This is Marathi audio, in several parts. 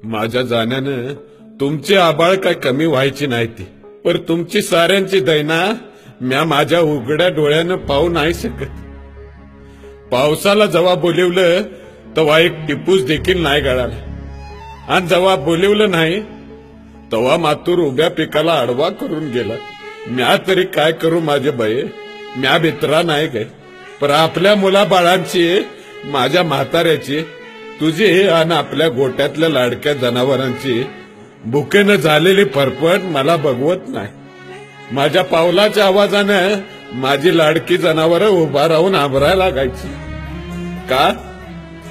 माझ्या जाण्यानं तुमची आबाळ काय कमी व्हायची नाही ती, पर तुमची साऱ्यांची दैना म्या माझ्या उघड्या डोळ्यानं पाहू नाही शकत. पावसाला जेव्हा बोलिवलं तेव्हा एक टिपूस देखील नाही गळाला, आणि जेव्हा बोलिवलं नाही तेव्हा मातूर उभ्या पिकाला आडवा करून गेला. म्या तरी काय करू माझे बाई, म्या भित्रा नाही काय, पर आपल्या मुलाबाळांची, माझ्या म्हाताऱ्याची, तुझी आणि आपल्या गोट्यातल्या लाडक्या जनावरांची भुकेनं झालेली फरफट मला बघवत नाही. माझ्या पावलाच्या आवाजानं माझी लाडकी जनावर उभा राहून आभरायला लागायची. का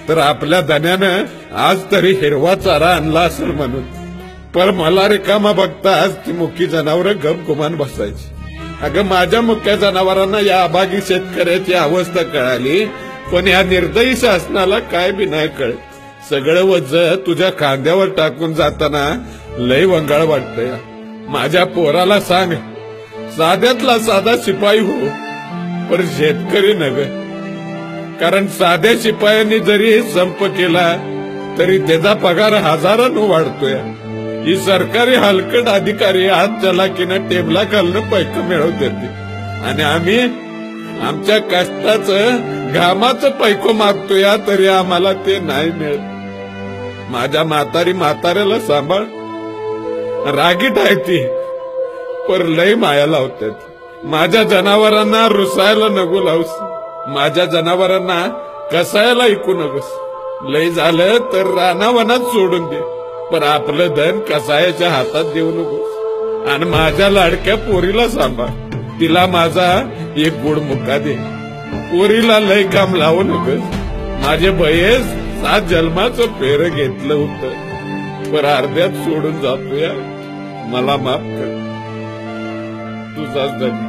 तर आपल्या धन्यानं आज तरी हिरवा चारा आणला असेल म्हणून. पर मला रिकामा बघताच ती मुकी जनावर गप गुमान बसायची. अगं माझ्या मुक्या जनावरांना या अभागी शेतकऱ्याची अवस्था कळाली, पण या निर्दयी शासनाला काय बी नाही कळत. सगळं वज तुझ्या खांद्यावर टाकून जाताना लय वंगाळ वाटतंय. माझ्या पोराला सांग, साध्यातला साधा शिपाई हो, पर शेतकरी नव्हे. कारण साध्या शिपायांनी जरी संप केला तरी त्याचा पगार हजारांनी वाढतोय. ही सरकारी हलकट अधिकारी हात चलाकीनं टेबला खालनं पैक मिळवत देते, आणि आम्ही आमच्या कष्टाचं घामाचं पैको मागतोय, तरी आम्हाला ते नाही मिळत. माझ्या म्हाताऱ्याला सांभाळ. रागीट आहे ती, पर लय माया लावतात. माझ्या जनावरांना रुसायला नको लावूस, माझ्या जनावरांना कसायला ऐकू नकोस. लय झालं तर रानावनात सोडून दे, पण आपलं धन कसायाच्या हातात देऊ नकोस. आणि माझ्या लाडक्या पोरीला सांभाळ, तिला माझा एक गोड मुक्का दे. पोरीला लय काम लावू नकोस. माझे बयेस 7 जन्माचं फेर घेतलं होतं, पण अर्ध्यात सोडून जातोय. मला माफ कर. तुझाच धनी.